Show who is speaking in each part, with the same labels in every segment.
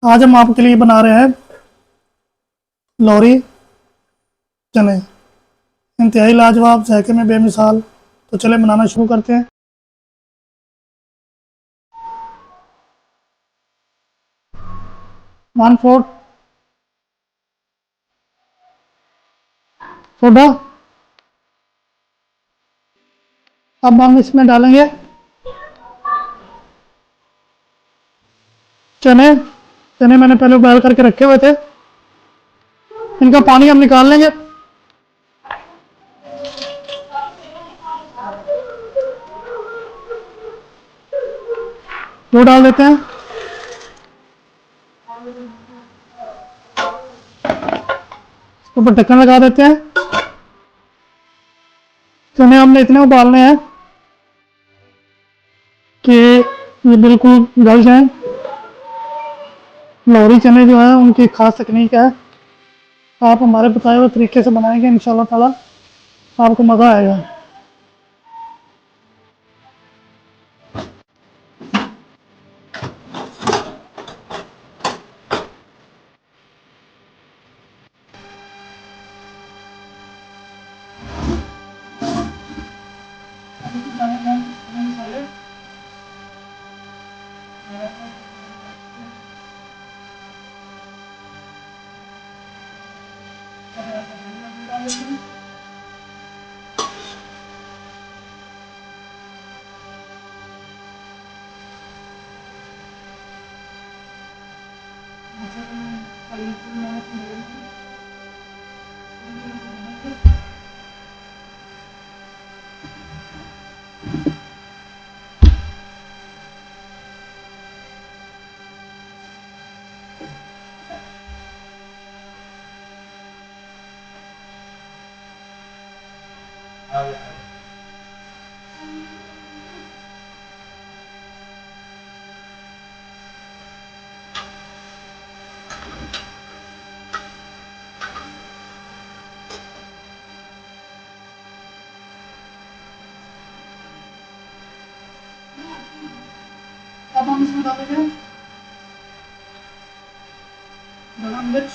Speaker 1: आज हम आपके लिए बना रहे हैं लौरी चने। इंतहाई लाजवाब, जायके में बेमिसाल। तो चले बनाना शुरू करते हैं। 1/4 सोडा। अब हम इसमें डालेंगे चने। चने मैंने पहले बॉयल करके रखे हुए थे, इनका पानी हम निकाल लेंगे। वो डाल देते हैं। इसके ऊपर ढक्कन लगा देते हैं। चने हमने इतने उबालने हैं कि ये बिल्कुल गल जाएं। लौरी चने जो है उनकी खास तकनीक है। आप हमारे बताए हुए तरीके से बनाएंगे इंशाल्लाह ताला आपको मज़ा आएगा। अब हम इसमें डालेंगे धना मिर्च,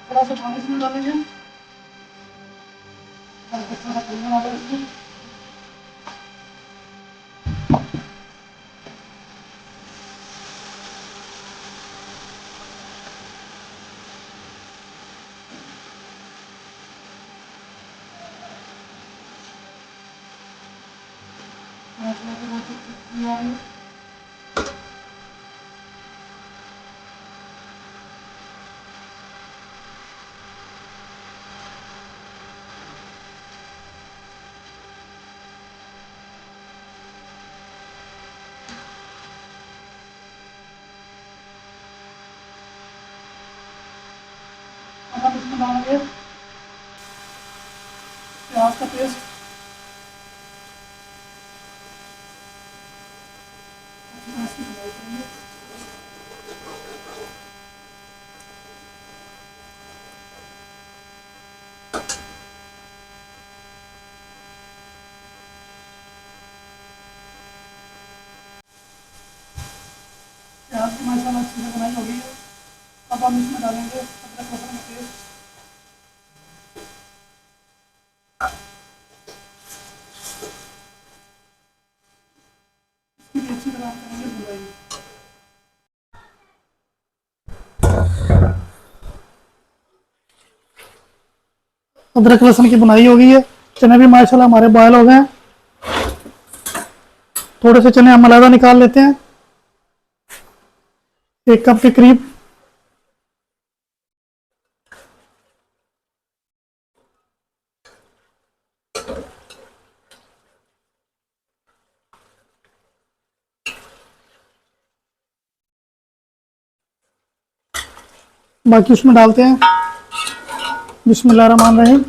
Speaker 1: थोड़ा सा पानी इसमें डालेंगे। थोड़ा धनिया डालेंगे इसमें। अब हम इसमें डालेंगे प्याज का पेस्ट। प्याज की मसाला अच्छे से बनाई होगी। अब हम इसमें डालेंगे अदरक लहसुन का पेस्ट। इसकी भी अच्छी तरह करेंगे भुनाई। अदरक लहसुन की बुनाई हो गई है। चने भी माशाल्लाह हमारे बॉयल हो गए हैं। थोड़े से चने हम अलग निकाल लेते हैं, 1 कप के करीब। बाकी उसमें डालते हैं। बिस्मिल्लाहिर्रहमानिर्रहीम।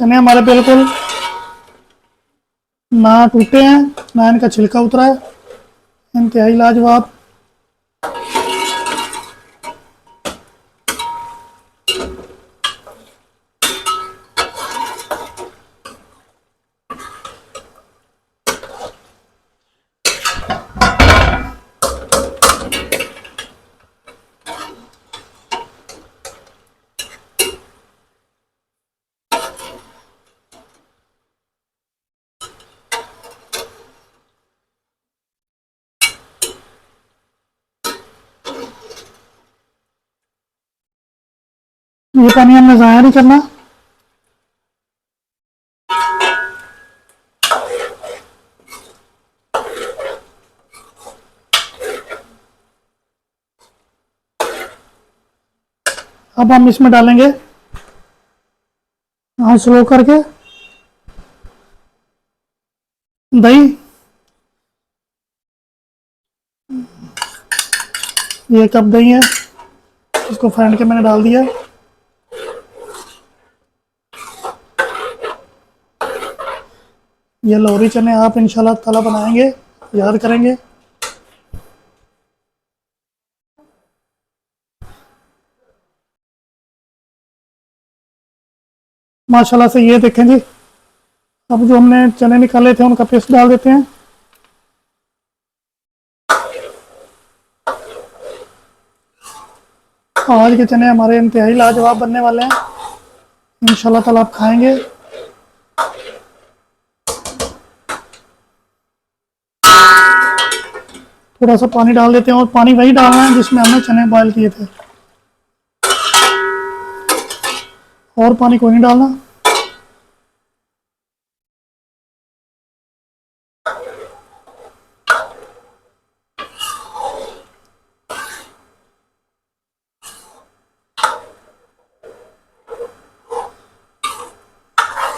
Speaker 1: चने हमारे बिल्कुल ना टूटे हैं, ना इनका छिलका उतरा है, इंतहाई लाजवाब। ये पानी हमने ज़ाया नहीं करना। अब हम इसमें डालेंगे आँच स्लो करके दही। ये कप दही है, इसको फेंट के मैंने डाल दिया। ये लोहरी चने आप इंशाल्लाह ताला बनाएंगे, याद करेंगे। माशाल्लाह से ये देखें जी। अब जो हमने चने निकाले थे उनका पेस्ट डाल देते हैं। आज के चने हमारे इंतहाई लाजवाब बनने वाले हैं, इंशाल्लाह ताला आप खाएंगे। थोड़ा सा पानी डाल देते हैं, और पानी वही डालना है जिसमें हमने चने बॉयल किए थे, और पानी कोई नहीं डालना।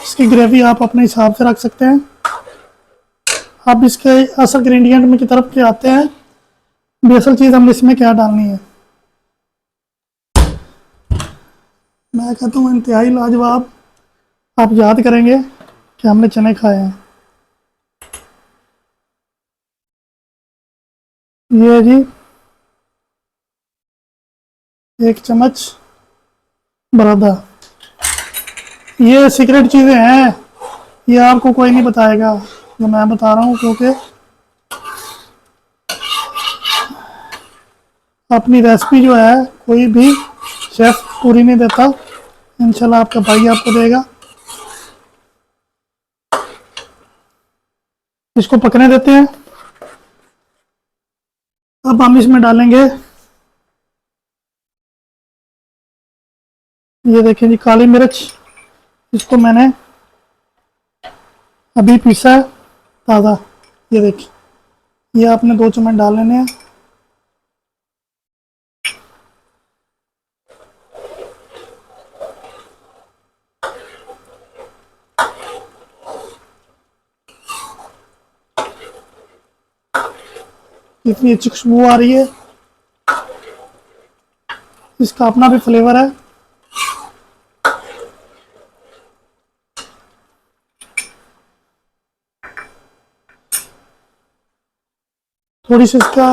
Speaker 1: इसकी ग्रेवी आप अपने हिसाब से रख सकते हैं। अब इसके असल इंग्रेडिएंट में की तरफ के आते हैं, बेसल चीज़ हमने इसमें क्या डालनी है। मैं कहता हूँ इंतहाई लाजवाब, आप याद करेंगे कि हमने चने खाए हैं। ये है जी 1 चम्मच बरादा। ये सीक्रेट चीज़ें हैं, ये आपको कोई नहीं बताएगा, जो मैं बता रहा हूँ, क्योंकि अपनी रेसिपी जो है कोई भी शेफ पूरी नहीं देता, इंशाल्लाह आपका भाई आपको देगा। इसको पकने देते हैं। अब हम इसमें डालेंगे, ये देखें जी, काली मिर्च। इसको मैंने अभी पीसा है ताज़ा। ये देखिए, ये आपने 2 चम्मच डाल लेने हैं। इतनी अच्छी खुशबू आ रही है, इसका अपना भी फ्लेवर है। थोड़ी सी इसका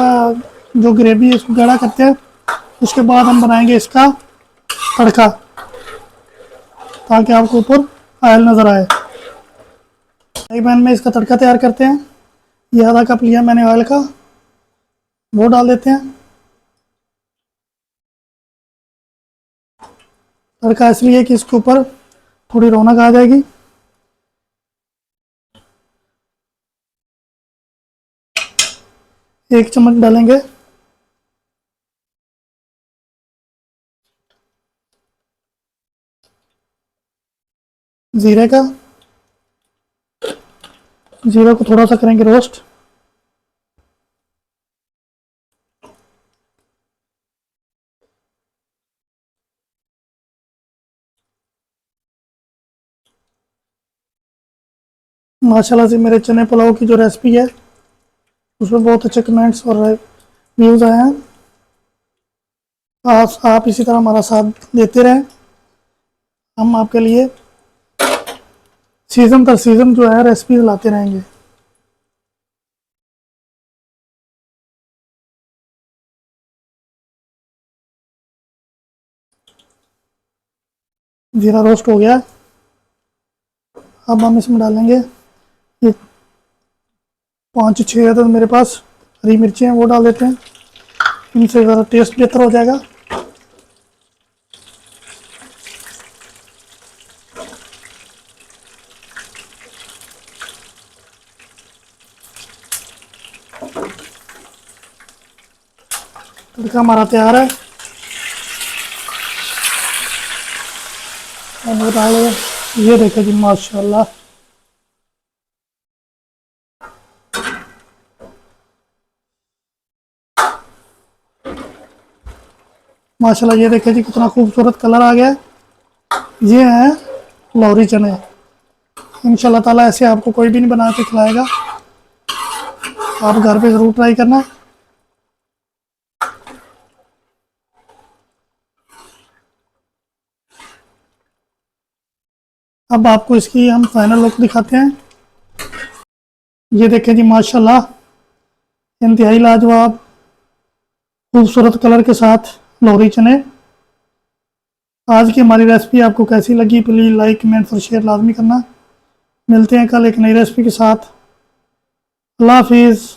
Speaker 1: जो ग्रेवी है इसको गाढ़ा करते हैं, उसके बाद हम बनाएंगे इसका तड़का, ताकि आपको ऊपर ऑयल नज़र आए। एक पैन में इसका तड़का तैयार करते हैं। ये आधा कप लिया मैंने ऑयल का, वो डाल देते हैं। तड़का इसलिए कि इसके ऊपर थोड़ी रौनक आ जाएगी। एक चम्मच डालेंगे जीरे का, जीरा को थोड़ा सा करेंगे रोस्ट। माशाल्लाह से मेरे चने पुलाव की जो रेसिपी है उसमें बहुत अच्छे कमेंट्स और व्यूज़ आए हैं। आप इसी तरह हमारा साथ देते रहें। हम आपके लिए सीज़न पर सीज़न जो है रेसिपीज लाते रहेंगे। जीरा रोस्ट हो गया। अब हम इसमें डालेंगे ये 5-6 अदद मेरे पास हरी मिर्ची हैं, वो डाल देते हैं। इनसे ज़रा टेस्ट बेहतर हो जाएगा। तड़का हमारा तैयार है। और डाल ये देखें जी माशाल्लाह। माशाल्लाह ये देखें जी कितना खूबसूरत कलर आ गया है। ये हैं लाहौरी चने। इंशाल्लाह ताला ऐसे आपको कोई भी नहीं बना के खिलाएगा। आप घर पे ज़रूर ट्राई करना। अब आपको इसकी हम फाइनल लुक दिखाते हैं। ये देखें जी माशाल्लाह इंतहाई लाजवाब खूबसूरत कलर के साथ लाहौरी चने। आज की हमारी रेसिपी आपको कैसी लगी प्लीज़ लाइक कमेंट और शेयर लाजमी करना। मिलते हैं कल एक नई रेसिपी के साथ। अल्लाह हाफिज़।